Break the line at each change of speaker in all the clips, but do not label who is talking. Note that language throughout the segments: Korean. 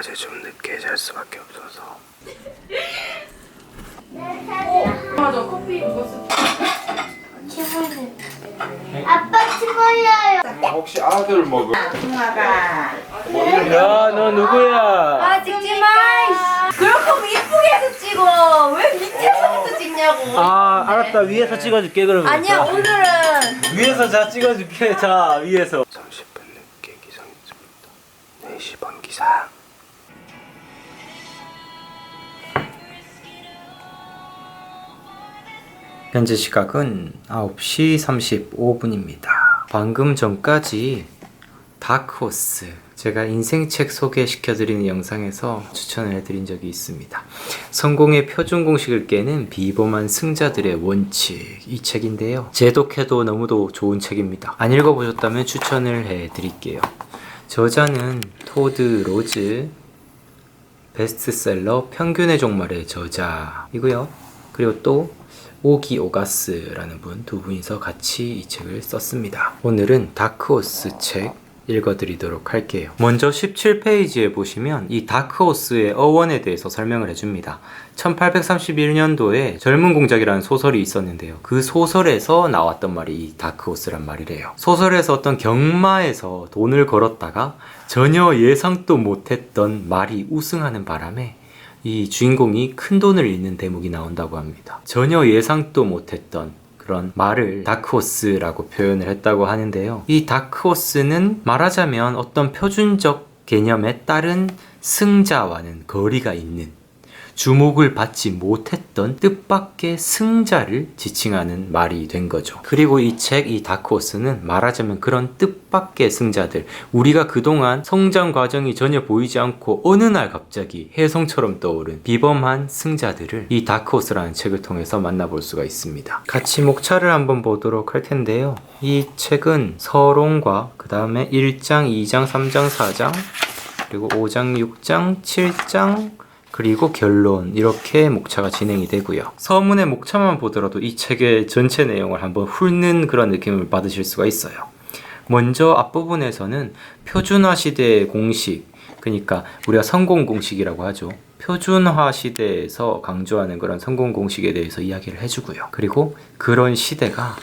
어제 좀 늦게 잘 수밖에 없어서.
맞아, 커피 먹었을 때.
아빠 치마야요.
혹시 아들 먹어?
엄마가.
야, 너 누구야?
아, 찍지 마. 그럴 거면 이쁘게 해서 찍어. 왜 밑에서부터 찍냐고.
아, 알았다. 위에서 찍어줄게, 그러면.
아니야, 오늘은.
위에서 자, 찍어줄게. 자, 위에서.
30분 늦게 기상했습니다. 4시 반 기상.
현재 시각은 9시 35분입니다. 방금 전까지 다크호스, 제가 인생책 소개시켜드리는 영상에서 추천을 해드린 적이 있습니다. 성공의 표준 공식을 깨는 비범한 승자들의 원칙, 이 책인데요. 제독해도 너무도 좋은 책입니다. 안 읽어보셨다면 추천을 해드릴게요. 저자는 토드 로즈, 베스트셀러 평균의 종말의 저자이고요. 그리고 또 오기 오가스라는 분, 두 분이서 같이 이 책을 썼습니다. 오늘은 다크호스 책 읽어드리도록 할게요. 먼저 17페이지에 보시면 이 다크호스의 어원에 대해서 설명을 해줍니다. 1831년도에 젊은 공작이라는 소설이 있었는데요. 그 소설에서 나왔던 말이 이 다크호스란 말이래요. 소설에서 어떤 경마에서 돈을 걸었다가 전혀 예상도 못했던 말이 우승하는 바람에 이 주인공이 큰 돈을 잃는 대목이 나온다고 합니다. 전혀 예상도 못했던 그런 말을 다크호스라고 표현을 했다고 하는데요. 이 다크호스는 말하자면 어떤 표준적 개념에 따른 승자와는 거리가 있는, 주목을 받지 못했던 뜻밖의 승자를 지칭하는 말이 된 거죠. 그리고 이 책, 이 다크호스는 말하자면 그런 뜻밖의 승자들, 우리가 그동안 성장 과정이 전혀 보이지 않고 어느 날 갑자기 혜성처럼 떠오른 비범한 승자들을 이 다크호스라는 책을 통해서 만나볼 수가 있습니다. 같이 목차를 한번 보도록 할 텐데요. 이 책은 서론과 그 다음에 1장, 2장, 3장, 4장, 그리고 5장, 6장, 7장, 그리고 결론, 이렇게 목차가 진행이 되고요. 서문의 목차만 보더라도 이 책의 전체 내용을 한번 훑는 그런 느낌을 받으실 수가 있어요. 먼저 앞부분에서는 표준화 시대의 공식, 그러니까 우리가 성공 공식이라고 하죠. 표준화 시대에서 강조하는 그런 성공 공식에 대해서 이야기를 해주고요. 그리고 그런 시대가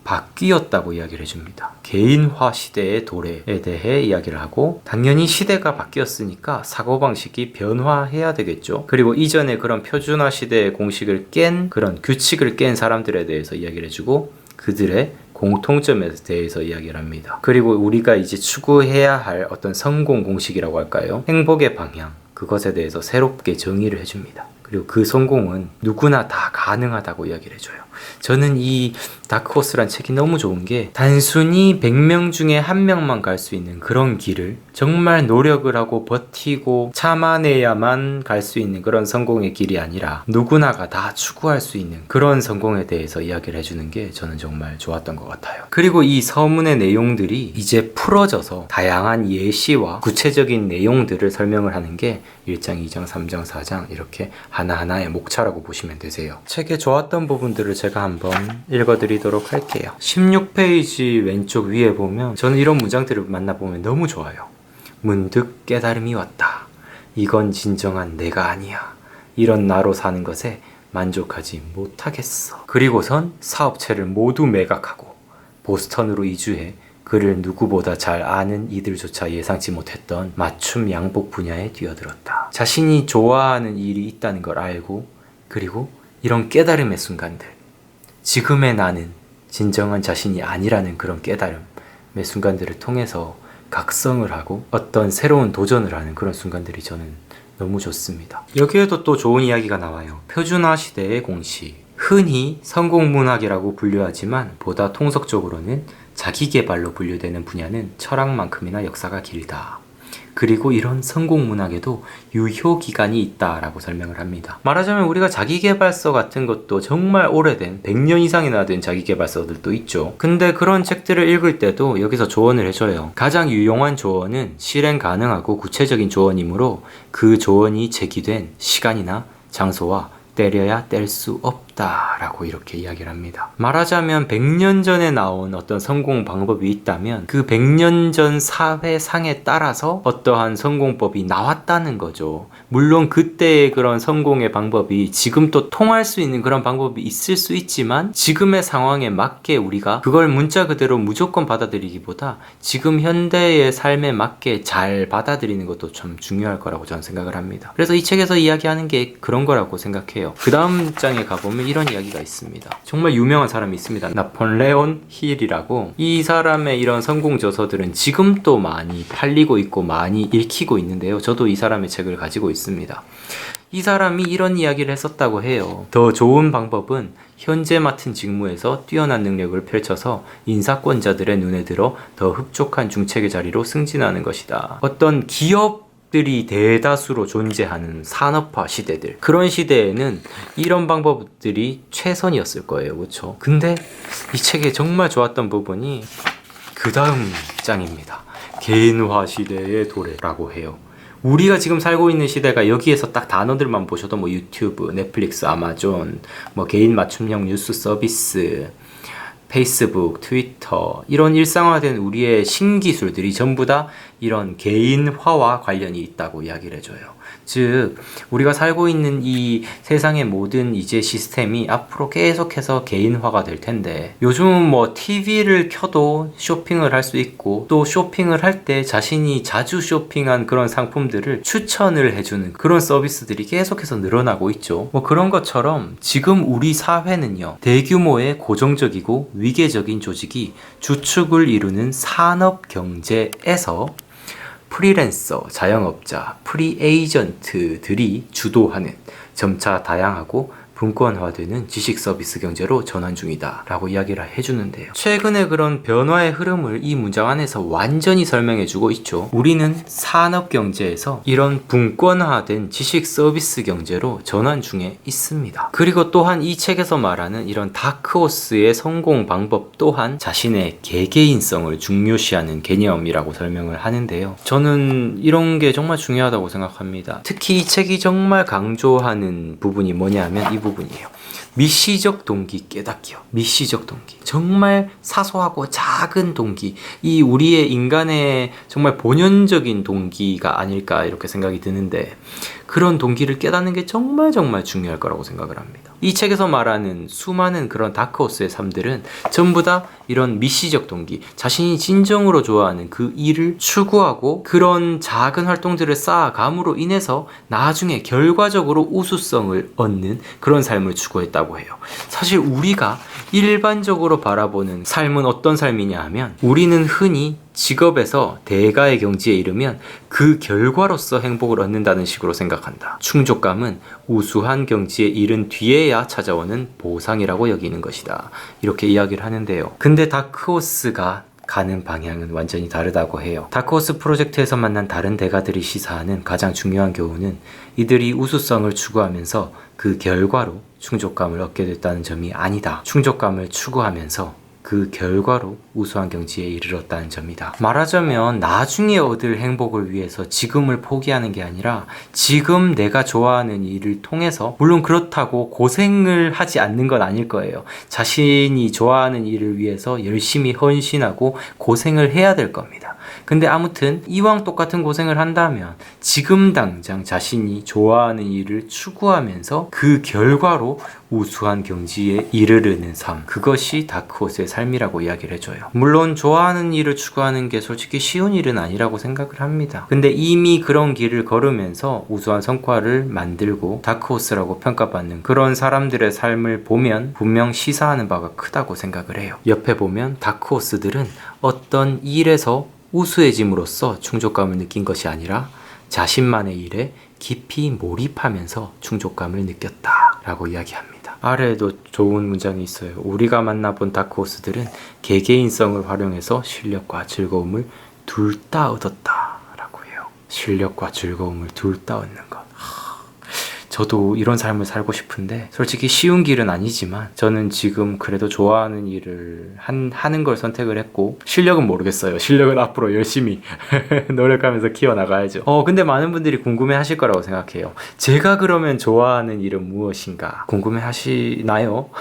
바뀌었다고 이야기를 해줍니다. 개인화 시대의 도래에 대해 이야기를 하고, 당연히 시대가 바뀌었으니까 사고방식이 변화해야 되겠죠. 그리고 이전에 그런 표준화 시대의 공식을 깬, 그런 규칙을 깬 사람들에 대해서 이야기를 해주고, 그들의 공통점에 대해서 이야기를 합니다. 그리고 우리가 이제 추구해야 할 어떤 성공 공식이라고 할까요? 행복의 방향, 그것에 대해서 새롭게 정의를 해줍니다. 그리고 그 성공은 누구나 다 가능하다고 이야기를 해줘요. 저는 이 다크호스란 책이 너무 좋은 게, 단순히 100명 중에 1명만 갈 수 있는 그런 길을 정말 노력을 하고 버티고 참아내야만 갈 수 있는 그런 성공의 길이 아니라 누구나가 다 추구할 수 있는 그런 성공에 대해서 이야기를 해주는 게 저는 정말 좋았던 것 같아요. 그리고 이 서문의 내용들이 이제 풀어져서 다양한 예시와 구체적인 내용들을 설명을 하는 게 1장, 2장, 3장, 4장 이렇게 하나하나의 목차라고 보시면 되세요. 책에 좋았던 부분들을 제가 한번 읽어드리도록 할게요. 16페이지 왼쪽 위에 보면 저는 이런 문장들을 만나보면 너무 좋아요. 문득 깨달음이 왔다. 이건 진정한 내가 아니야. 이런 나로 사는 것에 만족하지 못하겠어. 그리고선 사업체를 모두 매각하고 보스턴으로 이주해 그를 누구보다 잘 아는 이들조차 예상치 못했던 맞춤 양복 분야에 뛰어들었다. 자신이 좋아하는 일이 있다는 걸 알고, 그리고 이런 깨달음의 순간들, 지금의 나는 진정한 자신이 아니라는 그런 깨달음의 순간들을 통해서 각성을 하고 어떤 새로운 도전을 하는 그런 순간들이 저는 너무 좋습니다. 여기에도 또 좋은 이야기가 나와요. 표준화 시대의 공식, 흔히 성공문학이라고 분류하지만 보다 통속적으로는 자기계발로 분류되는 분야는 철학만큼이나 역사가 길다. 그리고 이런 성공문학에도 유효기간이 있다라고 설명을 합니다. 말하자면 우리가 자기계발서 같은 것도 정말 오래된 100년 이상이나 된 자기계발서들도 있죠. 근데 그런 책들을 읽을 때도 여기서 조언을 해줘요. 가장 유용한 조언은 실행 가능하고 구체적인 조언이므로 그 조언이 제기된 시간이나 장소와 때려야 뗄 수 없다. 싶다라고 이렇게 이야기를 합니다. 말하자면 100년 전에 나온 어떤 성공 방법이 있다면 그 100년 전 사회상에 따라서 어떠한 성공법이 나왔다는 거죠. 물론 그때의 그런 성공의 방법이 지금 또 통할 수 있는 그런 방법이 있을 수 있지만 지금의 상황에 맞게 우리가 그걸 문자 그대로 무조건 받아들이기보다 지금 현대의 삶에 맞게 잘 받아들이는 것도 참 중요할 거라고 저는 생각을 합니다. 그래서 이 책에서 이야기하는 게 그런 거라고 생각해요. 그 다음 장에 가보면 이런 이야기가 있습니다. 정말 유명한 사람이 있습니다. 나폴레온 힐이라고. 이 사람의 이런 성공 저서들은 지금도 많이 팔리고 있고 많이 읽히고 있는데요. 저도 이 사람의 책을 가지고 있습니다. 이 사람이 이런 이야기를 했었다고 해요. 더 좋은 방법은 현재 맡은 직무에서 뛰어난 능력을 펼쳐서 인사권자들의 눈에 들어 더 흡족한 중책의 자리로 승진하는 것이다. 어떤 기업들이 대다수로 존재하는 산업화 시대들, 그런 시대에는 이런 방법들이 최선이었을 거예요. 그렇죠? 근데 이 책에 정말 좋았던 부분이 그 다음 장입니다. 개인화 시대의 도래라고 해요. 우리가 지금 살고 있는 시대가 여기에서 딱 단어들만 보셔도 뭐 유튜브, 넷플릭스, 아마존, 뭐 개인 맞춤형 뉴스 서비스, 페이스북, 트위터, 이런 일상화된 우리의 신기술들이 전부 다 이런 개인화와 관련이 있다고 이야기를 해줘요. 즉 우리가 살고 있는 이 세상의 모든 이제 시스템이 앞으로 계속해서 개인화가 될 텐데, 요즘은 뭐 TV를 켜도 쇼핑을 할 수 있고 또 쇼핑을 할 때 자신이 자주 쇼핑한 그런 상품들을 추천을 해주는 그런 서비스들이 계속해서 늘어나고 있죠. 뭐 그런 것처럼 지금 우리 사회는요, 대규모의 고정적이고 위계적인 조직이 주축을 이루는 산업 경제에서 프리랜서, 자영업자, 프리에이전트들이 주도하는 점차 다양하고 분권화되는 지식 서비스 경제로 전환 중이다 라고 이야기를 해주는데요. 최근에 그런 변화의 흐름을 이 문장 안에서 완전히 설명해주고 있죠. 우리는 산업 경제에서 이런 분권화된 지식 서비스 경제로 전환 중에 있습니다. 그리고 또한 이 책에서 말하는 이런 다크호스의 성공 방법 또한 자신의 개개인성을 중요시하는 개념이라고 설명을 하는데요. 저는 이런 게 정말 중요하다고 생각합니다. 특히 이 책이 정말 강조하는 부분이 뭐냐면 이 부분이에요. 미시적 동기 깨닫기요. 미시적 동기. 정말 사소하고 작은 동기. 이 우리의 인간의 정말 본연적인 동기가 아닐까 이렇게 생각이 드는데, 그런 동기를 깨닫는 게 정말 중요할 거라고 생각을 합니다. 이 책에서 말하는 수많은 그런 다크호스의 삶들은 전부 다 이런 미시적 동기, 자신이 진정으로 좋아하는 그 일을 추구하고 그런 작은 활동들을 쌓아감으로 인해서 나중에 결과적으로 우수성을 얻는 그런 삶을 추구했다고 해요. 사실 우리가 일반적으로 바라보는 삶은 어떤 삶이냐 하면, 우리는 흔히 직업에서 대가의 경지에 이르면 그 결과로서 행복을 얻는다는 식으로 생각한다. 충족감은 우수한 경지에 이른 뒤에야 찾아오는 보상이라고 여기는 것이다. 이렇게 이야기를 하는데요. 근데 다크호스가 가는 방향은 완전히 다르다고 해요. 다크호스 프로젝트에서 만난 다른 대가들이 시사하는 가장 중요한 교훈은 이들이 우수성을 추구하면서 그 결과로 충족감을 얻게 됐다는 점이 아니다. 충족감을 추구하면서 그 결과로 우수한 경지에 이르렀다는 점이다. 말하자면 나중에 얻을 행복을 위해서 지금을 포기하는 게 아니라 지금 내가 좋아하는 일을 통해서, 물론 그렇다고 고생을 하지 않는 건 아닐 거예요. 자신이 좋아하는 일을 위해서 열심히 헌신하고 고생을 해야 될 겁니다. 근데 아무튼 이왕 똑같은 고생을 한다면 지금 당장 자신이 좋아하는 일을 추구하면서 그 결과로 우수한 경지에 이르르는 삶, 그것이 다크호스의 삶이라고 이야기를 해줘요. 물론 좋아하는 일을 추구하는 게 솔직히 쉬운 일은 아니라고 생각을 합니다. 근데 이미 그런 길을 걸으면서 우수한 성과를 만들고 다크호스라고 평가받는 그런 사람들의 삶을 보면 분명 시사하는 바가 크다고 생각을 해요. 옆에 보면 다크호스들은 어떤 일에서 우수해짐으로써 충족감을 느낀 것이 아니라 자신만의 일에 깊이 몰입하면서 충족감을 느꼈다 라고 이야기합니다. 아래에도 좋은 문장이 있어요. 우리가 만나본 다크호스들은 개개인성을 활용해서 실력과 즐거움을 둘 다 얻었다 라고 해요. 실력과 즐거움을 둘 다 얻는 것. 저도 이런 삶을 살고 싶은데 솔직히 쉬운 길은 아니지만 저는 지금 그래도 좋아하는 일을 하는 걸 선택을 했고 실력은 모르겠어요. 실력은 앞으로 열심히 노력하면서 키워나가야죠. 근데 많은 분들이 궁금해 하실 거라고 생각해요. 제가 그러면 좋아하는 일은 무엇인가 궁금해 하시나요?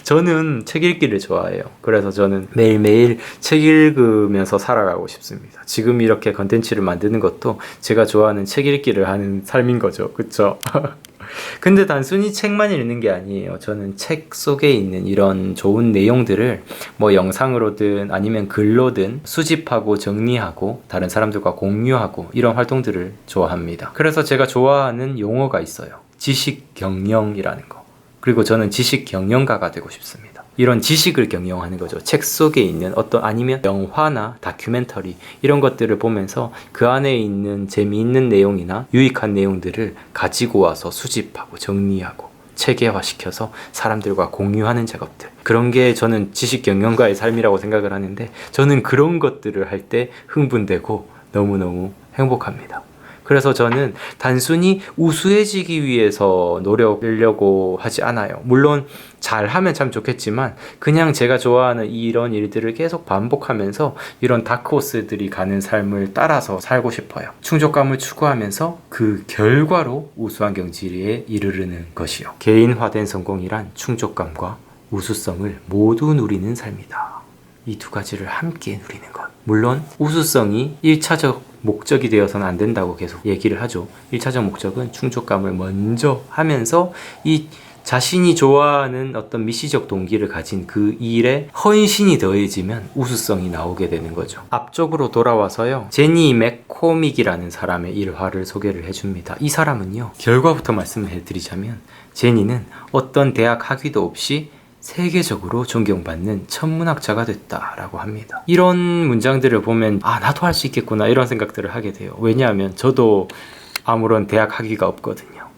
저는 책 읽기를 좋아해요. 그래서 저는 매일매일 책 읽으면서 살아가고 싶습니다. 지금 이렇게 컨텐츠를 만드는 것도 제가 좋아하는 책 읽기를 하는 삶인 거죠. 그쵸? 근데 단순히 책만 읽는 게 아니에요. 저는 책 속에 있는 이런 좋은 내용들을 뭐 영상으로든 아니면 글로든 수집하고 정리하고 다른 사람들과 공유하고 이런 활동들을 좋아합니다. 그래서 제가 좋아하는 용어가 있어요. 지식 경영이라는 거. 그리고 저는 지식 경영가가 되고 싶습니다. 이런 지식을 경영하는 거죠. 책 속에 있는 어떤 아니면 영화나 다큐멘터리 이런 것들을 보면서 그 안에 있는 재미있는 내용이나 유익한 내용들을 가지고 와서 수집하고 정리하고 체계화시켜서 사람들과 공유하는 작업들. 그런 게 저는 지식 경영가의 삶이라고 생각을 하는데 저는 그런 것들을 할 때 흥분되고 너무너무 행복합니다. 그래서 저는 단순히 우수해지기 위해서 노력하려고 하지 않아요. 물론 잘하면 참 좋겠지만 그냥 제가 좋아하는 이런 일들을 계속 반복하면서 이런 다크호스들이 가는 삶을 따라서 살고 싶어요. 충족감을 추구하면서 그 결과로 우수한 경지에 이르르는 것이요. 개인화된 성공이란 충족감과 우수성을 모두 누리는 삶이다. 이 두 가지를 함께 누리는 것. 물론 우수성이 1차적 목적이 되어서는 안 된다고 계속 얘기를 하죠. 1차적 목적은 충족감을 먼저 하면서 이 자신이 좋아하는 어떤 미시적 동기를 가진 그 일에 헌신이 더해지면 우수성이 나오게 되는 거죠. 앞쪽으로 돌아와서요. 제니 맥코믹이라는 사람의 일화를 소개를 해줍니다. 이 사람은요. 결과부터 말씀을 해드리자면 제니는 어떤 대학 학위도 없이 세계적으로 존경받는 천문학자가 됐다라고 합니다. 이런 문장들을 보면 나도 할 수 있겠구나 이런 생각들을 하게 돼요. 왜냐하면 저도 아무런 대학 학위가 없거든요.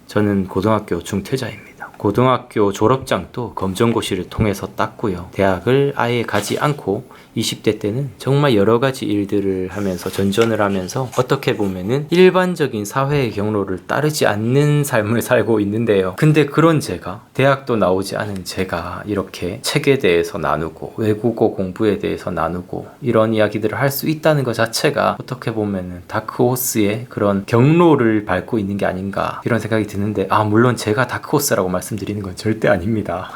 저는 고등학교 중퇴자입니다. 고등학교 졸업장도 검정고시를 통해서 땄고요. 대학을 아예 가지 않고 20대 때는 정말 여러 가지 일들을 하면서 전전을 하면서 어떻게 보면은 일반적인 사회의 경로를 따르지 않는 삶을 살고 있는데요. 근데 그런 제가, 대학도 나오지 않은 제가 이렇게 책에 대해서 나누고 외국어 공부에 대해서 나누고 이런 이야기들을 할 수 있다는 것 자체가 어떻게 보면은 다크호스의 그런 경로를 밟고 있는 게 아닌가 이런 생각이 드는데 물론 제가 다크호스라고 말씀드리는 건 절대 아닙니다.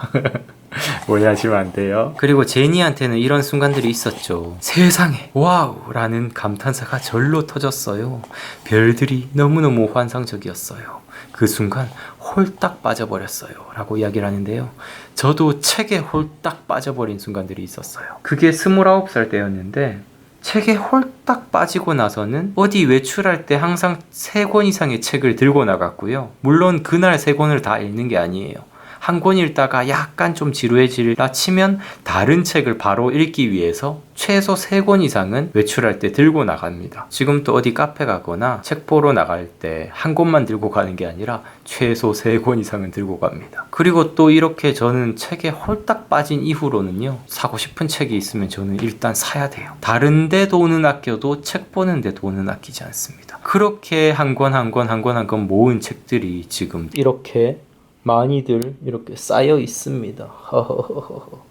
오해하시면 안 돼요. 그리고 제니한테는 이런 순간들이 있었죠. 세상에 와우 라는 감탄사가 절로 터졌어요. 별들이 너무너무 환상적이었어요. 그 순간 홀딱 빠져버렸어요 라고 이야기를 하는데요. 저도 책에 홀딱 빠져버린 순간들이 있었어요. 그게 29살 때였는데 책에 홀딱 빠지고 나서는 어디 외출할 때 항상 3권 이상의 책을 들고 나갔고요. 물론 그날 3권을 다 읽는 게 아니에요. 한 권 읽다가 약간 좀 지루해질라 치면 다른 책을 바로 읽기 위해서 최소 3권 이상은 외출할 때 들고 나갑니다. 지금 또 어디 카페 가거나 책 보러 나갈 때 한 권만 들고 가는 게 아니라 최소 3권 이상은 들고 갑니다. 그리고 또 이렇게 저는 책에 홀딱 빠진 이후로는요. 사고 싶은 책이 있으면 저는 일단 사야 돼요. 다른 데 돈은 아껴도 책 보는 데 돈은 아끼지 않습니다. 그렇게 한 권 모은 책들이 지금 이렇게 많이들 이렇게 쌓여 있습니다.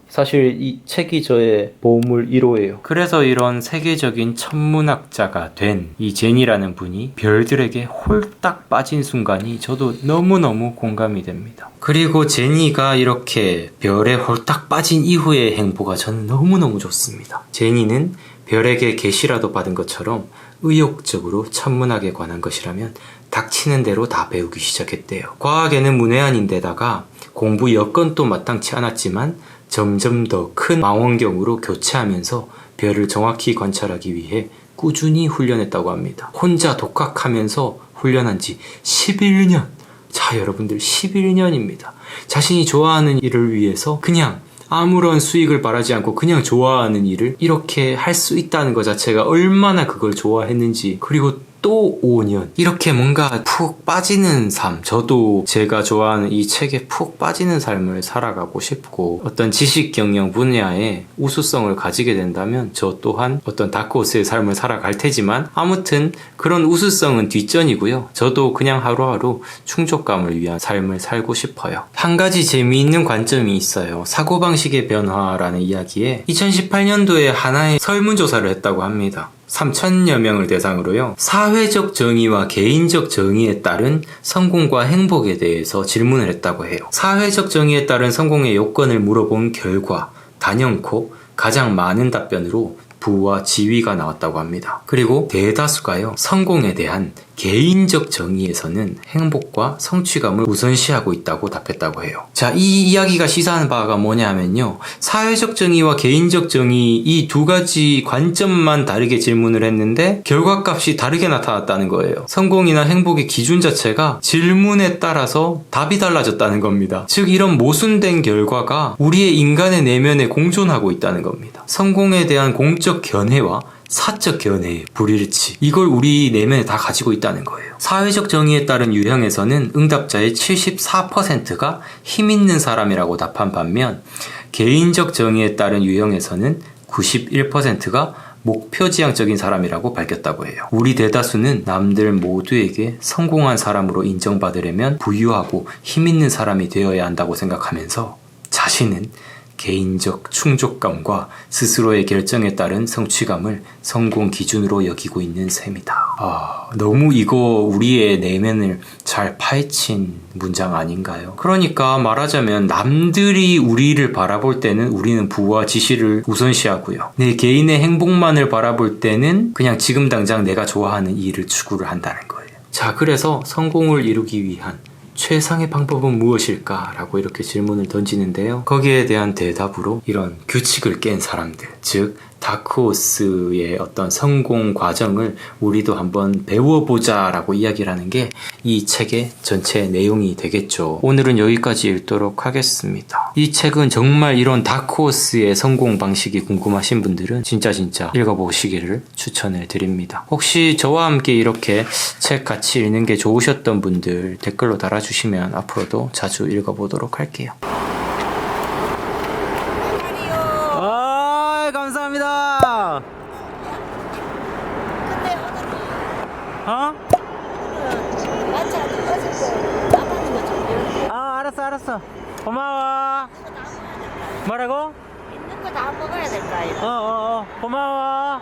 사실 이 책이 저의 보물 1호예요. 그래서 이런 세계적인 천문학자가 된 이 제니라는 분이 별들에게 홀딱 빠진 순간이 저도 너무너무 공감이 됩니다. 그리고 제니가 이렇게 별에 홀딱 빠진 이후의 행보가 저는 너무너무 좋습니다. 제니는 별에게 계시라도 받은 것처럼 의욕적으로 천문학에 관한 것이라면 닥치는 대로 다 배우기 시작했대요. 과학에는 문외한인데다가 공부 여건도 마땅치 않았지만 점점 더 큰 망원경으로 교체하면서 별을 정확히 관찰하기 위해 꾸준히 훈련했다고 합니다. 혼자 독학하면서 훈련한 지 11년! 자, 여러분들 11년입니다. 자신이 좋아하는 일을 위해서 그냥 아무런 수익을 바라지 않고 그냥 좋아하는 일을 이렇게 할 수 있다는 것 자체가 얼마나 그걸 좋아했는지, 그리고 또 또 5년. 이렇게 뭔가 푹 빠지는 삶. 저도 제가 좋아하는 이 책에 푹 빠지는 삶을 살아가고 싶고, 어떤 지식 경영 분야에 우수성을 가지게 된다면 저 또한 어떤 다크호스의 삶을 살아갈 테지만, 아무튼 그런 우수성은 뒷전이고요. 저도 그냥 하루하루 충족감을 위한 삶을 살고 싶어요. 한 가지 재미있는 관점이 있어요. 사고방식의 변화라는 이야기에 2018년도에 하나의 설문조사를 했다고 합니다. 3,000여 명을 대상으로요. 사회적 정의와 개인적 정의에 따른 성공과 행복에 대해서 질문을 했다고 해요. 사회적 정의에 따른 성공의 요건을 물어본 결과 단연코 가장 많은 답변으로 부와 지위가 나왔다고 합니다. 그리고 대다수가요, 성공에 대한 개인적 정의에서는 행복과 성취감을 우선시하고 있다고 답했다고 해요. 자, 이 이야기가 시사하는 바가 뭐냐면요, 사회적 정의와 개인적 정의 이 두 가지 관점만 다르게 질문을 했는데 결과값이 다르게 나타났다는 거예요. 성공이나 행복의 기준 자체가 질문에 따라서 답이 달라졌다는 겁니다. 즉, 이런 모순된 결과가 우리의 인간의 내면에 공존하고 있다는 겁니다. 성공에 대한 공적 견해와 사적 견해의 불일치, 이걸 우리 내면에 다 가지고 있다는 거예요. 사회적 정의에 따른 유형에서는 응답자의 74%가 힘 있는 사람이라고 답한 반면, 개인적 정의에 따른 유형에서는 91%가 목표지향적인 사람이라고 밝혔다고 해요. 우리 대다수는 남들 모두에게 성공한 사람으로 인정받으려면 부유하고 힘 있는 사람이 되어야 한다고 생각하면서, 자신은 개인적 충족감과 스스로의 결정에 따른 성취감을 성공 기준으로 여기고 있는 셈이다. 너무 이거 우리의 내면을 잘 파헤친 문장 아닌가요? 그러니까 말하자면 남들이 우리를 바라볼 때는 우리는 부와 지시를 우선시하고요. 내 개인의 행복만을 바라볼 때는 그냥 지금 당장 내가 좋아하는 일을 추구를 한다는 거예요. 자, 그래서 성공을 이루기 위한 최상의 방법은 무엇일까? 라고 이렇게 질문을 던지는데요. 거기에 대한 대답으로 이런 규칙을 깬 사람들, 즉 다크호스의 어떤 성공 과정을 우리도 한번 배워보자 라고 이야기를 하는 게 이 책의 전체 내용이 되겠죠. 오늘은 여기까지 읽도록 하겠습니다. 이 책은 정말 이런 다크호스의 성공 방식이 궁금하신 분들은 진짜 읽어보시기를 추천을 드립니다. 혹시 저와 함께 이렇게 책 같이 읽는 게 좋으셨던 분들 댓글로 달아주시면 앞으로도 자주 읽어보도록 할게요. 감사합니다.
근데 오늘은
어?
마치 안 어제 나가는 거좀
알았어. 고마워. 뭐라고?
있는 거 다 먹어야 될까 이거.
고마워.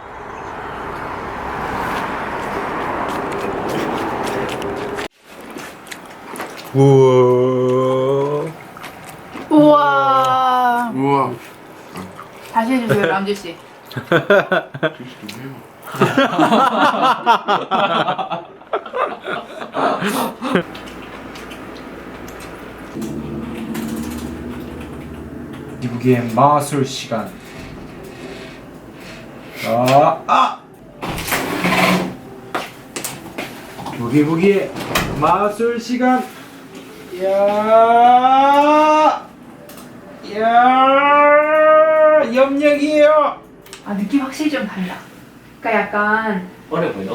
우와. 다시 해주세요, 람쥐씨.
이북의 마술 시간. 부기부기의 마술 시간. 야, 염력이에요.
아, 느낌 확실히 좀 달라. 그러니까 약간
어려 보인다.